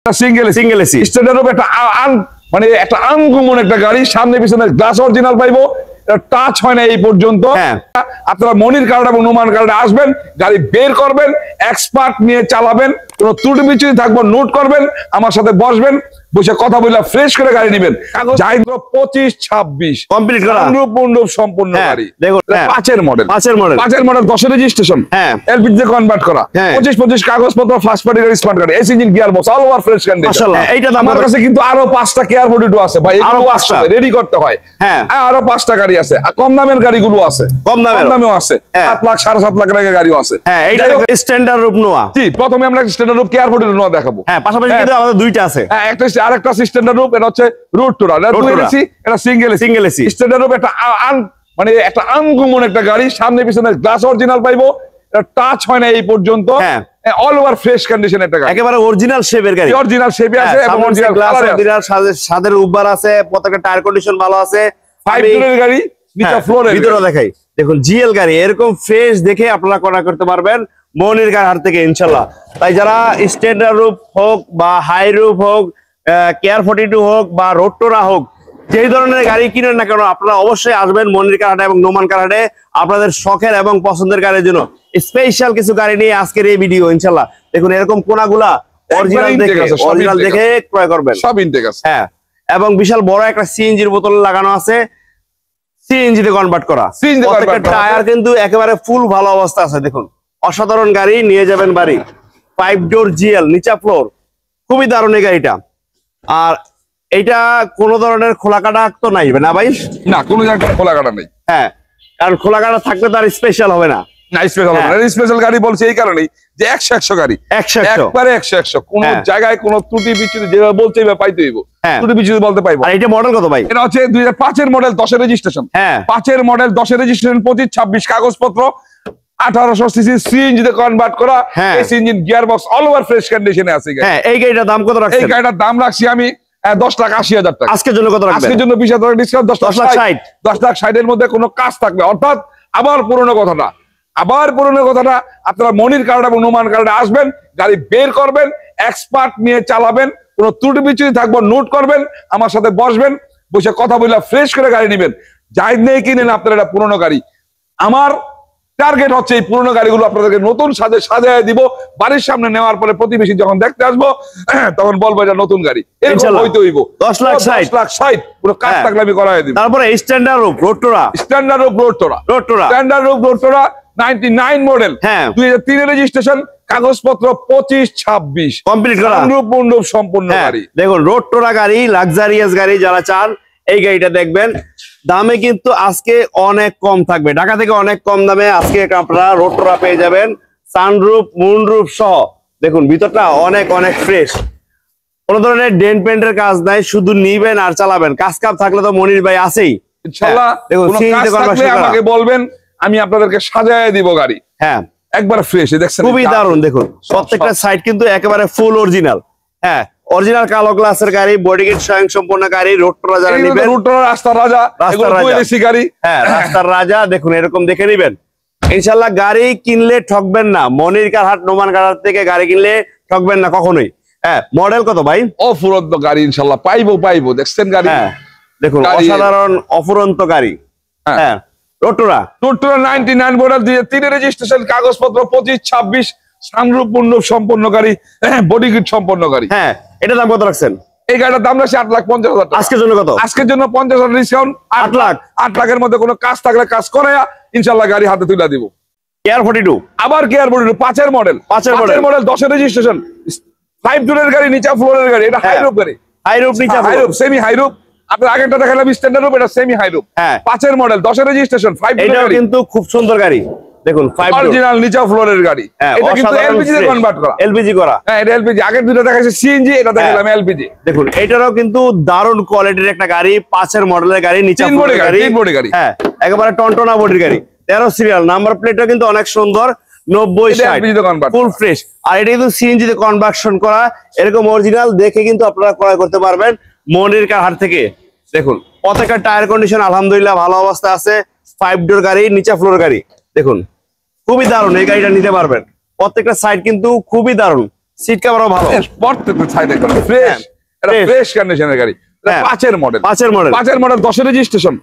Single AC standard একটা মানে একটা আনকমন একটা গাড়ি, সামনে পিছনে গ্লাস অরিজিনাল পাইবো, টাচ হয় না এই পর্যন্ত। আপনারা মনির কার্ড এবং নোমান কার্ডে আসবেন, গাড়ি বের করবেন, এক্সপার্ট নিয়ে চালাবেন, কোনো ত্রুটি বিচ্যুতি থাকবো নোট করবেন, আমার সাথে বসবেন, বসে কথা বলে ফ্রেশ করে গাড়ি নেবেন। জাহিদ 25-26 কমপ্লিট করা সম্পূর্ণ গাড়ি। দেখুন 5 এর মডেল 10 এর রেজিস্ট্রেশন, এলপিজি তে কনভার্ট করা, 25 কাগজপত্র, ফার্স্ট পার্টি গাড়ি, স্মার্ট গাড়ি, AC engine, gear box, all over fresh condition. মাশাআল্লাহ, এইটা আমার কাছে কিন্তু আরো 5টা কেয়ার 42 আছে ভাই, এগুলো আসছে রেডি করতে হয়। আরো 5টা গাড়ি আছে, কম দামের গাড়িগুলো আছে, কম দামেও আছে, 7 লাখ 7.5 লাখ টাকার গাড়িও আছে। এইটা স্ট্যান্ডার্ড রূপ নোয়া। জি, প্রথমে আমরা স্ট্যান্ডার্ড রূপ কেয়ার 42 নোয়া দেখাবো। পাশাপাশি কিন্তু আমাদের দুইটা আছে, আরেকটা স্ট্যান্ডার্ড রূপ, এটা হচ্ছে রোড টুরার, এটা সিঙ্গেল এসি স্ট্যান্ডার্ড রূপ, একটা মানে একটা আনকমন একটা গাড়ি, সামনে পিছনে গ্লাস অরিজিনাল পাইবো, এটা টাচ হয় না এই পর্যন্ত, অল ওভার ফ্রেশ কন্ডিশন একটা গাড়ি, একেবারে অরিজিনাল শেপের গাড়ি, অরিজিনাল শেপে আছে এবং অরিজিনাল গ্লাস অরিজিনাল সাদের উপবার আছে, প্রত্যেকটা টায়ার কন্ডিশন ভালো আছে, 5 ডোরের গাড়ি, নিচে ফ্লোরের ভিতরে দেখাই। দেখুন জিএল গাড়ি এরকম ফ্রেশ দেখে আপনারা ক্রয় করতে পারবেন মনির গাড়ির হাট থেকে ইনশাআল্লাহ। তাই যারা স্ট্যান্ডার্ড রূপ হোক বা হাই রূপ হোক, কেয়ার 42 হোক বা রোডটোরা হোক, যেই ধরনের গাড়ি কিনেন না কেন আপনারা অবশ্যই আসবেন মনির কার হাটে এবং নোমান কার হাটে, আপনাদের শখের এবং পছন্দের গাড়ির জন্য স্পেশাল কিছু গাড়ি নিয়ে আজকের এই ভিডিও ইনশাআল্লাহ। দেখুন এরকম কোনাগুলা অরিজিনাল দেখে ক্রয় করবেন, সব ইনটেক আছে। এবং বিশাল বড় একটা সিএনজির বোতল লাগানো আছে, সিএনজি তে কনভার্ট করা, প্রত্যেকটা টায়ার কিন্তু একেবারে ফুল ভালো অবস্থা আছে। দেখুন অসাধারণ গাড়ি, নিয়ে যাবেন বাড়ি। 5 ডোর জিএল, নিচা ফ্লোর, খুবই দারুণ এই গাড়িটা। আর এইটা কোন ধরনের খোলা কাটা তো নাই না ভাই? না, কোনো জায়গায় খোলা কাটা নেই। কারণ খোলা কাটা থাকলে তো আর স্পেশাল হবে না। স্পেশাল গাড়ি বলছে এই কারণেই যে 100 গাড়ি, 100 কোন জায়গায় কোন ত্রুটি বিচ্যুতি যেভাবে বলছে এইভাবে পাইতে হইব, ত্রুটি বিচ্যুতি বলতে পাইবো। আর এটা মডেল কত ভাই? এটা হচ্ছে 2005 এর মডেল, 10 এর রেজিস্ট্রেশন। 5 এর মডেল, 10 এর রেজিস্ট্রেশন, 25-26 কাগজপত্র, 1800 সিসি সিএনজি তে কনভার্ট করা, AC engine, gear box, all over fresh কন্ডিশনে আছে। এই গাড়িটার দাম কত রাখছেন? এই গাড়িটার দাম রাখছি আমি 10,80,000 টাকা। আজকের জন্য কত রাখবেন? আজকের জন্য 20,000 টাকা ডিসকাউন্ট, 10,60,000 এর মধ্যে কোনো কাজ থাকবে। অর্থাৎ আবার পুরনো কথাটা আপনারা মনির কার্ড এবং নোমান কার্ডে আসবেন, গাড়ি বের করবেন, এক্সপার্ট নিয়ে চালাবেন, কোনো ত্রুটি বিচ্যুতি থাকবো নোট করবেন, আমার সাথে বসবেন, বসে কথা বলে ফ্রেশ করে গাড়ি নেবেন। জাহিদ নেই কিনেন আপনারা এটা পুরনো গাড়ি। আমার টার্গেট হচ্ছে এই পুরনো গাড়িগুলো আপনাদেরকে নতুন সাজায় দিব। বাড়ির সামনে নেওয়ার পরে প্রতিবেশী যখন দেখতে আসবো তখন বলবো এটা নতুন গাড়ি, এরকম হইতে হইব। 10,60,000 পুরো কাজ থাকলে আমি করাই দিব। তারপরে স্ট্যান্ডার্ড রূপ রোডটোরা 99 মডেল, 2003 এর রেজিস্ট্রেশন, কাগজপত্র 25-26 কমপ্লিট করা, সম্পূর্ণ গাড়ি। দেখুন রোডটোরা গাড়ি, লাক্সারিয়াস গাড়ি যারা চান এই গাড়িটা দেখবেন। দামে কিন্তু আজকে অনেক কম থাকবে, ঢাকা থেকে অনেক কম দামে আজকে আপনারা রোডটোরা পেয়ে যাবেন, সানরুফ মুনরুফ সহ। দেখুন ভিতরটা অনেক ফ্রেশ, কোন ধরনের ডেন্ট পেন্টের কাজ নাই, শুধু নিবেন আর চালাবেন। কাজ কাপ থাকলে তো মনির ভাই আছেই ইনশাআল্লাহ। দেখুন আমাকে বলবেন, আমি আপনাদেরকে সাজায় দিব গাড়ি, একবার ফ্রেশ। দেখছেন খুবই দারুণ। দেখুন প্রত্যেকটা সাইড কিন্তু একেবারে ফুল অরিজিনাল, অরিজিনাল কালো গ্লাসের গাড়ি, বডি কিট স্বয়ং সম্পূর্ণ গাড়ি। রোডটোরা যারা নেবেন, রোডটোরা রাস্তার রাজা, রাস্তার রাজা। দেখুন এরকম দেখে নেবেন ইনশাআল্লাহ। গাড়ি কিনলে ঠকবেন না, মনির কার হাট নোমান কার হাট থেকে গাড়ি কিনলে ঠকবেন না কখনোই। মডেল কত ভাই? অফুরন্ত গাড়ি ইনশাআল্লাহ পাইবো। দেখছেন গাড়ি, দেখুন অসাধারণ অফুরন্ত গাড়ি। রোডটোরা 99 মডেল, 2003 এর রেজিস্ট্রেশন, কাগজপত্র 25-26, সানরুফ মুনরুফ সম্পূর্ণ গাড়ি, বডি কিট সম্পূর্ণ গাড়ি। এটা দাম কত রাখছেন? এই গাড়িটার দাম রাখছি 8,50,000 টাকা। আজকের জন্য কত? আজকের জন্য 50,000 ডিসকাউন্ট, 8 লাখের মধ্যে কোনো কাজ থাকলে কাজ করে ইনশাআল্লাহ গাড়ি হাতে তুলে দিব। কেয়ার 42, আবার কেয়ার 42 5 এর মডেল, 10 এর রেজিস্ট্রেশন, 5 ডোরের গাড়ি, নিচা ফ্লোরের গাড়ি। এটা হাই রুফ গাড়ি, নিচা high roof, semi high roof. আপনার আগেরটা দেখালাম স্ট্যান্ডার্ড রুফ, এটা সেমি হাই রুফ, 5 এর মডেল, 10 এর রেজিস্ট্রেশন, 5 ডোরের গাড়ি, কিন্তু খুব সুন্দর গাড়ি। দেখুন অরিজিনাল নিচা ফ্লোরের গাড়ি, এটা কিন্তু এলপিজি তে কনভার্ট করা, এলপিজি করা। এটা এলপিজি, আগের দুটো দেখাইছে সিএনজি, এটা দেখালাম এলপিজি। দেখুন এটারও কিন্তু দারুণ কোয়ালিটির একটা গাড়ি, 5 এর মডেলের গাড়ি, নিচা ফ্লোরের গাড়ি, বডি গাড়ি, একেবারে টনটনা বডির গাড়ি, 13 সিরিয়াল, নাম্বার প্লেটটা কিন্তু অনেক সুন্দর, 90-60 ফুল ফ্রেশ। আর এটা কিন্তু সিএনজি তে কনভার্সন করা, এরকম অরিজিনাল দেখে কিন্তু আপনারা ক্রয় করতে পারবেন মনির কার হাট থেকে। দেখুন প্রত্যেকটা টায়ার কন্ডিশন আলহামদুলিল্লাহ ভালো অবস্থা আছে, 5 ডোর গাড়ি, নিচা ফ্লোর গাড়ি। দেখুন খুবই দারুণ, এই গাড়িটা নিতে পারবেন। প্রত্যেকটা সাইড কিন্তু খুবই দারুণ, সিট কভারও ভালো, প্রত্যেকটা সাইডে ফ্রেশ, এটা ফ্রেশ কন্ডিশনের গাড়ি। 5 মডেল 10 রেজিস্ট্রেশন,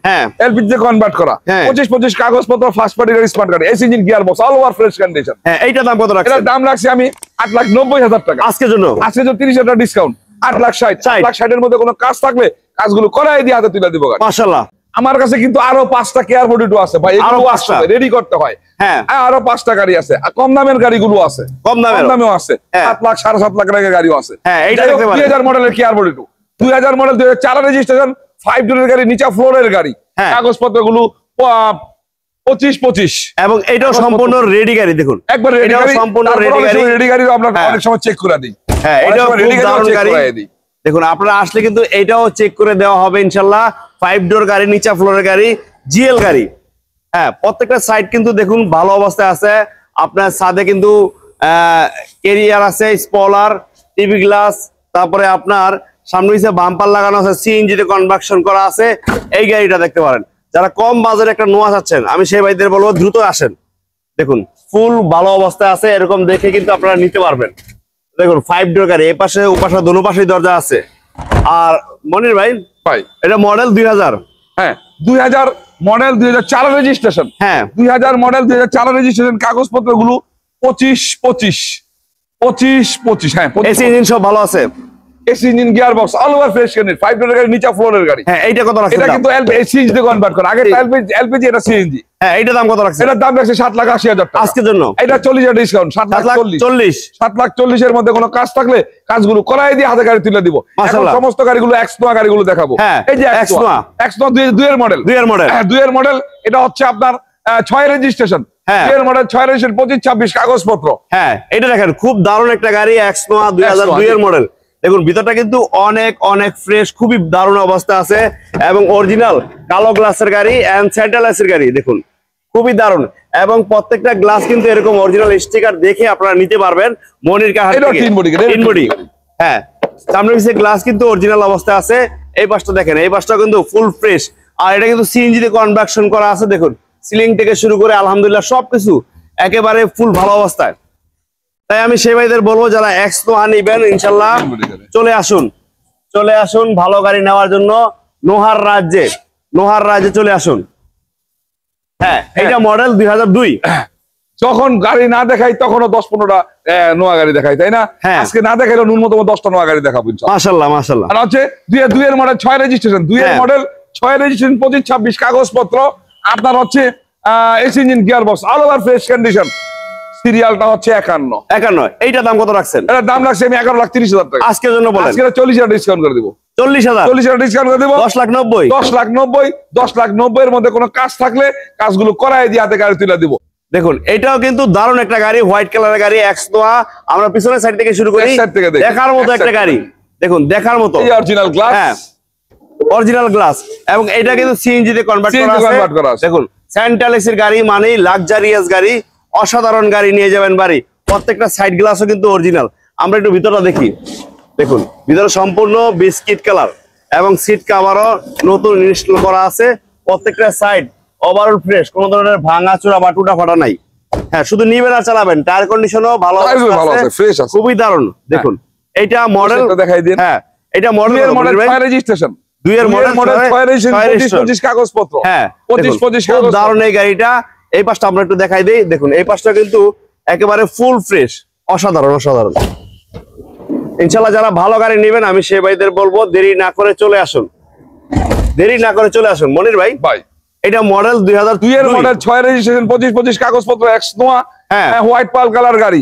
এলপিজি তে কনভার্ট করা, 25 কাগজপত্র, ফার্স্ট পার্টি গাড়ি, স্মার্ট গাড়ি, AC engine, gear box, all over fresh condition. এইটা দাম কত রাখছেন? এটার দাম রাখছি আমি 8,90,000 টাকা আজকের জন্য। 30,000 টাকা ডিসকাউন্ট, 8,60,000 এর মধ্যে কোনো কাজ থাকলে কাজগুলো করাই দিয়ে হাতে তুলে দিব। মাশাআল্লাহ। আমার কাছে কিন্তু আরো 5টা কেয়ার 42 আছে ভাই, এগুলো আসলে রেডি করতে হয়। আরো 5টা গাড়ি আছে, কম দামের গাড়িগুলো আছে, কম দামেও আছে, 7 লাখ 7.5 লাখ টাকার গাড়িও আছে। এইটা 2000 মডেলের কেয়ার 42, 2000 মডেল 2004 রেজিস্ট্রেশন, 5 ডোরের গাড়ি, নিচে ফ্লোরের গাড়ি, কাগজপত্রগুলো 25 এবং এটাও সম্পূর্ণ রেডি গাড়ি। দেখুন একবার রেডি গাড়ি, সম্পূর্ণ রেডি গাড়ি আমরা অনেক সময় চেক করে দিই। এটাও রেডি গাড়ি। দেখুন আপনারা আসলে কিন্তু এটাও চেক করে দেওয়া হবে ইনশাআল্লাহ। 5 ডোর গাড়ি, নিচা ফ্লোরের গাড়ি, জিএল গাড়ি। প্রত্যেকটা সাইড কিন্তু দেখুন ভালো অবস্থায় আছে। আপনার ছাদে কিন্তু ক্যারিয়ার আছে, স্পয়লার, টিভি গ্লাস, তারপরে আপনার সামনে নিচে বাম্পার লাগানো আছে, সিএনজি তে কনভার্সন করা আছে। এই গাড়িটা দেখতে পারেন। যারা কম বাজারে একটা নোয়া চাচ্ছেন, আমি সেই ভাইদের বলবো দ্রুত আসেন। দেখুন ফুল ভালো অবস্থায় আছে, এরকম দেখে কিন্তু আপনারা নিতে পারবেন। দেখুন 5 ডোর গাড়ি, এই পাশে ও পাশে দোনো পাশেই দরজা আছে। আর মনির ভাই এটা model 2000, 2000 model, 2004 registration, 2000 model, 2004 registration, কাগজপত্র গুলো 25 এসি ইঞ্জিন সব ভালো আছে, AC engine, gear box, all over fresh condition, 5 ডোরের গাড়ি, নিচা ফ্লোরের গাড়ি। এইটা কত রাখছেন? এটা কিন্তু সিএনজি তে কনভার্ট করা, আগে এলপিজি, এটা সিএনজি। এটা দাম কত রাখছেন? এটার দাম রাখছে 7,80,000 টাকা আজকের জন্য। এটা 40,000 ডিসকাউন্ট, 7,40,000 এর মধ্যে কোনো কাজ থাকলে কাজগুলো করাই দিয়ে হাতে গাড়ি তুলে দিব। মাশাআল্লাহ। সমস্ত গাড়িগুলো এক্সনোয়া গাড়িগুলো দেখাবো। এই যে এক্সনোয়া 2 এর মডেল, 2 এর মডেল, এটা হচ্ছে আপনার 6 রেজিস্ট্রেশন, 2 এর মডেল, 6 রেজিস্ট্রেশন, 25-26 কাগজপত্র। এটা দেখেন খুব দারুণ একটা গাড়ি, এক্সনোয়া 2002 এর মডেল। দেখুন ভিতরটা কিন্তু অনেক অনেক ফ্রেশ, খুবই দারুণ অবস্থা আছে এবং অরিজিনাল কালো গ্লাসের গাড়ি এন্ড সেন্ট্রাল এসির গাড়ি। দেখুন খুবই দারুণ এবং প্রত্যেকটা গ্লাস কিন্তু এরকম অরিজিনাল স্টিকার দেখে আপনারা নিতে পারবেন মনির কার থেকে। তিন বডি, সামনে পিছে গ্লাস কিন্তু অরিজিনাল অবস্থায় আছে। এই পাশটা দেখেন, এই পাশটা কিন্তু ফুল ফ্রেশ, আর এটা কিন্তু সিএনজি তে কনভার্সন করা আছে। দেখুন সিলিং থেকে শুরু করে আলহামদুলিল্লাহ সবকিছু একেবারে ফুল ভালো অবস্থায়। তাই আমি সেই ভাইদের বলবো যারা এক্সনোয়া নিবেন ইনশাআল্লাহ চলে আসুন ভালো গাড়ি নেওয়ার জন্য নোহার রাজ্যে চলে আসুন। এটা মডেল 2002। যখন গাড়ি না দেখাই তখনও 10-15টা নোয়া গাড়ি দেখাই, তাই না? আজকে না দেখাইলেও ন্যূনতম 10টা নোয়া গাড়ি দেখাবো ইনশাআল্লাহ। মাশাআল্লাহ। আর হচ্ছে 2 এর মডেল, 6 রেজিস্ট্রেশন, 2 এর মডেল, 6 রেজিস্ট্রেশন, 25-26 কাগজপত্র। আপনার হচ্ছে AC engine, gear box, all over fresh condition. সিরিয়ালটা হচ্ছে 51। এইটা দাম কত রাখছেন? এটার দাম রাখছি আমি 11,30,000 টাকা আজকের জন্য। বলেন আজকে 40,000 ডিসকাউন্ট করে দিব। 40,000 ডিসকাউন্ট করে দিব। 10,90,000 এর মধ্যে কোনো কাজ থাকলে কাজগুলো করাই দিয়ে হাতে গাড়ি তুলে দিব। দেখুন এটাও কিন্তু দারুণ একটা গাড়ি, হোয়াইট কালারের গাড়ি, এক্সনোয়া। আমরা পিছনের সাইড থেকে শুরু করি, দেখার মতো একটা গাড়ি। দেখুন দেখার মতো অরিজিনাল গ্লাস এবং এটা কিন্তু সিএনজি তে কনভার্ট করা আছে। দেখুন সেন্ট্রাল এসির গাড়ি মানে লাক্সারিয়াস গাড়ি, অসাধারণ গাড়ি নিয়ে যাবেন বাড়ি। প্রত্যেকটা সাইড গ্লাসও কিন্তু অরিজিনাল। আমরা একটু ভিতরটা দেখি। দেখুন ভিতরে সম্পূর্ণ বিস্কিট কালার এবং সিট কভারও নতুন ইনস্টল করা আছে। প্রত্যেকটা সাইড ওভারঅল ফ্রেশ, কোনো ধরনের ভাঙা চূড়া বা টুটা ফাটা নাই। শুধু নিবেন আর চালাবেন। টায়ার কন্ডিশনও ভালো আছে, ফ্রেশ আছে, খুবই দারুণ। দেখুন এইটা মডেল দেখাই দিন। এটা মডেল 6 রেজিস্ট্রেশন, 2 এর মডেল, 6 রেজিস্ট্রেশন, 25-25 কাগজপত্র। 25-25 কাগজ। দারুণ এই গাড়িটা। এই পাশটা আমরা একটু দেখাই দেই। দেখুন এই পাশটা কিন্তু একেবারে ফুল ফ্রেশ, অসাধারণ। ইনশাআল্লাহ যারা ভালো গাড়ি নেবেন আমি সেই ভাইদের বলবো দেরি না করে চলে আসুন। মনির ভাই এটা মডেল 2002 এর মডেল, 6 রেজিস্ট্রেশন, 25-25 কাগজপত্র, এক্সনোয়া, হোয়াইট পাল কালার গাড়ি,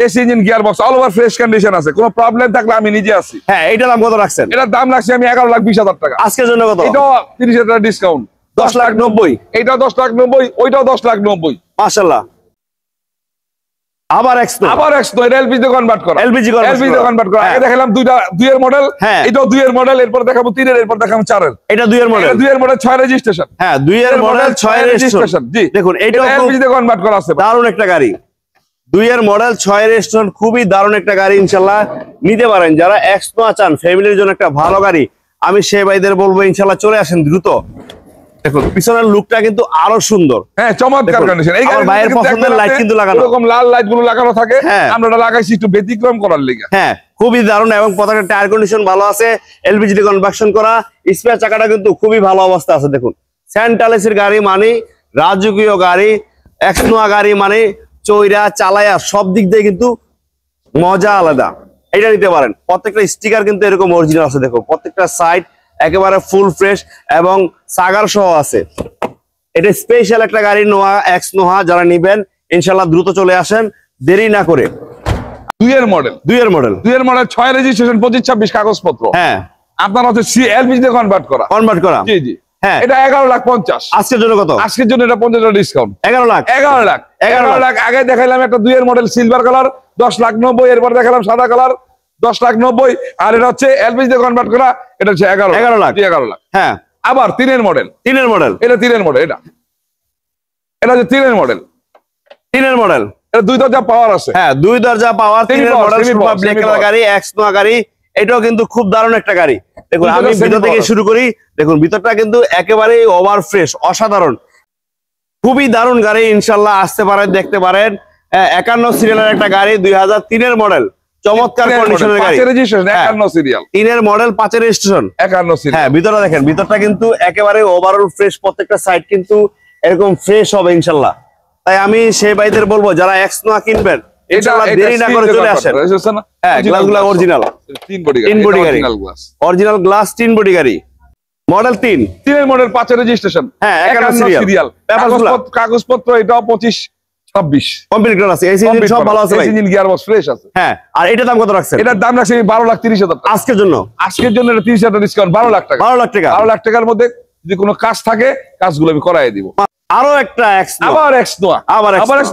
AC engine, gear box, all over fresh condition আছে। কোনো প্রবলেম থাকলে আমি নিজে আছি। এইটা দাম কত রাখছেন? এটার দাম রাখছি আমি 11,20,000 টাকা আজকের জন্য। কত? এটা 30,000 টাকা ডিসকাউন্ট, 10,90,000। এইটাও 10,90,000, ওইটাও 10,90,000। মাশাআল্লাহ। আবার এক্সনো, এটা এলপিজি তে কনভার্ট করা, আগে দেখালাম 2 এর মডেল, এটাও 2 এর মডেল, এরপর দেখাবো 3 এর, এরপর দেখাবো 4 এর। এটা 2 এর মডেল, 2 এর মডেল, 6 রেজিস্ট্রেশন। 2 এর মডেল, 6 রেজিস্ট্রেশন। জি দেখুন এটা এলপিজি তে কনভার্ট করা আছে, দারুণ একটা গাড়ি। 2 এর মডেল, 6 রেজিস্ট্রেশন, খুবই দারুণ একটা গাড়ি। ইনশাআল্লাহ নিতে পারেন যারা এক্সনো চান, ফ্যামিলির জন্য একটা ভালো গাড়ি। আমি সেই ভাইদের বলবো ইনশাআল্লাহ চলে আসেন দ্রুত। দেখুন পিছনের লুকটা কিন্তু আরো সুন্দর। হ্যাঁ, চমৎকার কন্ডিশন। এই গাড়ির ভাইয়ের পছন্দের লাইট কিন্তু লাগানো, এরকম লাল লাইট গুলো লাগানো থাকে, আমরা এটা লাগাইছি একটু ব্যতিক্রম করার লাগা। হ্যাঁ, খুবই দারুণ। এবং প্রত্যেকটা টায়ার কন্ডিশন ভালো আছে, এলপিজি তে কনভার্সন করা, স্পেয়ার চাকাটা কিন্তু খুবই ভালো অবস্থা আছে। দেখুন সেন্ট্রাল এসির গাড়ি মানে রাজকীয় গাড়ি, এক্সনোয়া গাড়ি মানে চইরা চালায়া সব দিক দিয়ে কিন্তু মজা আলাদা। এটা নিতে পারেন। প্রত্যেকটা স্টিকার কিন্তু এরকম অরিজিনাল আছে। দেখো প্রত্যেকটা সাইড একেবারে ফুল ফ্রেশ এবং সাগার সহ আছে। এটা স্পেশাল একটা গাড়ি, নোয়া এক্স নোহা। যারা নিবেন ইনশাআল্লাহ দ্রুত চলে আসেন, দেরি না করে। 2 এর মডেল 6 রেজিস্ট্রেশন 25-26 কাগজপত্র। হ্যাঁ, আপনার হচ্ছে এলপিজি তে কনভার্ট করা। জি জি। হ্যাঁ, এটা 11,50,000 আজকের জন্য। কত আজকের জন্য? এটা 50,000 ডিসকাউন্ট। 11 লাখ। আগে দেখাইলাম একটা 2 এর মডেল সিলভার কালার 10,90,000, এরপর দেখালাম সাদা কালার 10,90,000, আর এটা হচ্ছে এলপিজি তে কনভার্ট করা, এটা হচ্ছে 11 লাখ। হ্যাঁ, আবার 3 এর মডেল। এটা 3 এর মডেল। এটা হচ্ছে 3 এর মডেল। এটা 2 দরজা পাওয়ার আছে। হ্যাঁ, 2 দরজা পাওয়ার, 3 এর মডেল, সুপার ব্ল্যাক কালার গাড়ি, এক্স নোয়া গাড়ি। এটাও কিন্তু খুব দারুণ একটা গাড়ি। দেখুন আমি ভিতর থেকে শুরু করি। দেখুন ভিতরটা কিন্তু একেবারেই ওভার ফ্রেশ, অসাধারণ, খুবই দারুণ গাড়ি। ইনশাআল্লাহ আসতে পারেন, দেখতে পারেন। 51 সিরিয়ালের একটা গাড়ি, 2003 এর মডেল, চমৎকার কন্ডিশনের গাড়ি। 5 রেজিস্ট্রেশন, 51 সিরিয়াল, 3 এর মডেল, 5 এর রেজিস্ট্রেশন, 51 সিরিয়াল। হ্যাঁ, ভিতরটা দেখেন, ভিতরটা কিন্তু একেবারে ওভারঅল ফ্রেশ। প্রত্যেকটা সাইড কিন্তু এরকম ফ্রেশ হবে ইনশাআল্লাহ। তাই আমি সেই ভাইদের বলবো যারা এক্স নোয়া কিনবেন ইনশাআল্লাহ দেরি না করে চলে আসেন। হ্যাঁ, গ্লাসগুলো অরিজিনাল, 3 বডি গাড়ি, অরিজিনাল গ্লাস 3 বডি গাড়ি, মডেল 3 এর মডেল, 5 এর রেজিস্ট্রেশন, হ্যাঁ, 51 সিরিয়াল। কাগজপত্র এটাও 25-26 কমপ্লিট করা আছে। এসি ইঞ্জিন সব ভালো আছে ভাই, ইঞ্জিন গিয়ারবক্স ফ্রেশ আছে। হ্যাঁ, আর এটা দাম কত রাখছেন? এটার দাম রাখছি 12,30,000 টাকা আজকের জন্য। এটা 30,000 ডিসকাউন্ট, 12 লাখ টাকা। 12 লাখ টাকার মধ্যে যদি কোনো কাজ থাকে, কাজগুলো আমি করাই দিব। আরো একটা এক্স নোয়া, আবার এক্স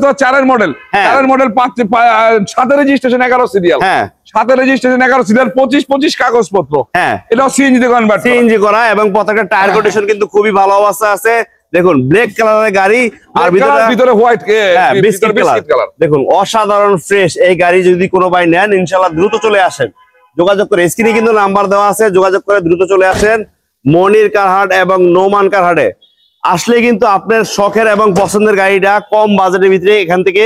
নোয়া 4 এর মডেল, 7 এর রেজিস্ট্রেশন, 11 সিরিয়াল। হ্যাঁ, 7 এর রেজিস্ট্রেশন, 11 সিরিয়াল, 25-25 কাগজপত্র। হ্যাঁ, এটাও সিএনজি তে কনভার্ট, সিএনজি করা। এবং প্রত্যেকটা টায়ার কন্ডিশন কিন্তু খুবই ভালো অবস্থা আছে। দেখুন ব্ল্যাক কালারের গাড়ি, আর ভিতরে হোয়াইট বিস্কিট কালার। দেখুন অসাধারণ ফ্রেশ। এই গাড়ি যদি কোনো ভাই নেন ইনশাআল্লাহ দ্রুত চলে আসেন, যোগাযোগ করে। স্ক্রিনে কিন্তু নাম্বার দেওয়া আছে, যোগাযোগ করে দ্রুত চলে আসেন। মনির কারহাট এবং নোমান কারহাটে আসলে কিন্তু আপনার শখের এবং পছন্দের গাড়িটা কম বাজেটের ভিতরে এখান থেকে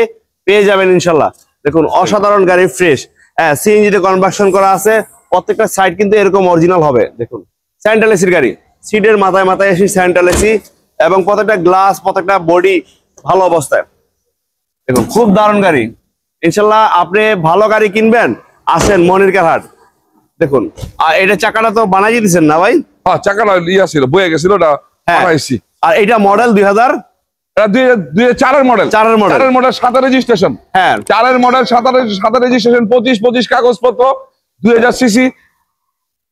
পেয়ে যাবেন ইনশাআল্লাহ। দেখুন অসাধারণ গাড়ি, ফ্রেশ। হ্যাঁ, সিএনজি তে কনভার্সন করা আছে। প্রত্যেকটা সাইড কিন্তু এরকম অরিজিনাল হবে। দেখুন সেন্ট্রাল এসির গাড়ি, সিটের মাথায় মাথায় এসি সেন্ট্রাল এসি, এবং প্রত্যেকটা গ্লাস, প্রত্যেকটা বডি ভালো অবস্থায়। দেখুন খুব দারুণ গাড়ি। ইনশাআল্লাহ আপনি ভালো গাড়ি কিনবেন, আসেন মনির কারহাট। দেখুন আর এটা চাকাটা তো বানাই দিয়েছেন না ভাই? হ্যাঁ, চাকাটা ছিল, বয়ে গেছিল, ওটা বানাইছি। আর এটা মডেল 2004 এর মডেল, 7 এর রেজিস্ট্রেশন। হ্যাঁ, 4 এর মডেল, 7 এর রেজিস্ট্রেশন, 25-25 কাগজপত্র, 2000 সিসি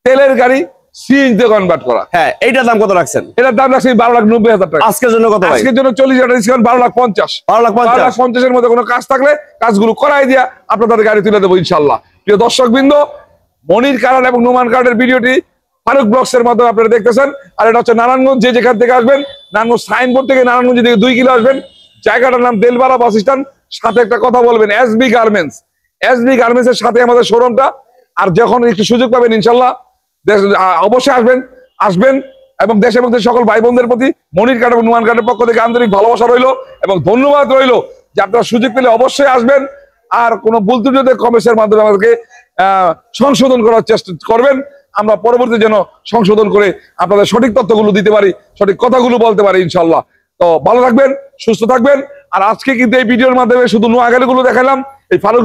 তেলের গাড়ি, সিএনজি তে কনভার্ট করা। হ্যাঁ, এইটার দাম কত রাখছেন? এটার দাম রাখছি 12,90,000 টাকা। আজকের জন্য কত ভাই? আজকের জন্য 40,000 ডিসকাউন্ট, 12,50,000। 12,50,000 এর মধ্যে কোনো কাজ থাকলে কাজগুলো করাই দিয়া আপনাদের গাড়ি তুলে দেবো ইনশাআল্লাহ। প্রিয় দর্শকবৃন্দ, মনির কারহাট এবং নোমান কারহাটের ভিডিওটি ফারুক ব্লগস এর মাধ্যমে আপনারা দেখতেছেন। আর এটা হচ্ছে নারায়ণগঞ্জ। যেখান থেকে আসবেন, নারায়ণগঞ্জ সাইনবোর্ড থেকে নারায়ণগঞ্জ থেকে 2 কিলো আসবেন, জায়গাটার নাম দেলবাড়া বাস স্ট্যান্ড। সাথে একটা কথা বলবেন, এসবি গার্মেন্টস এর সাথে আমাদের শোরুমটা। আর যখন একটু সুযোগ পাবেন ইনশাআল্লাহ অবশ্যই আসবেন। এবং দেশ এবং দেশের সকল ভাই বোনদের প্রতি মনির কারহাট এবং নোমান কারহাটের পক্ষ থেকে আন্তরিক ভালোবাসা রইলো এবং ধন্যবাদ রইলো যে আপনারা সুযোগ পেলে অবশ্যই আসবেন। আর কোনো ভুল ত্রুটি কমেন্টের মাধ্যমে আমাদেরকে সংশোধন করার চেষ্টা করবেন। আমরা পরবর্তী যেন সংশোধন করে আপনাদের সঠিক তথ্যগুলো দিতে পারি, সঠিক কথাগুলো বলতে পারি ইনশাআল্লাহ। তো ভালো থাকবেন, সুস্থ থাকবেন। আর আজকে কিন্তু এই ভিডিওর মাধ্যমে শুধু নোয়া গাড়িগুলো দেখালাম। এই ফারুক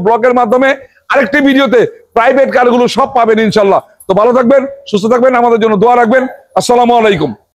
ব্লগের মাধ্যমে আরেকটি ভিডিওতে প্রাইভেট কারগুলো সব পাবেন ইনশাআল্লাহ। তো ভালো থাকবেন, সুস্থ থাকবেন, আমাদের জন্য দোয়া রাখবেন। আসসালামু আলাইকুম।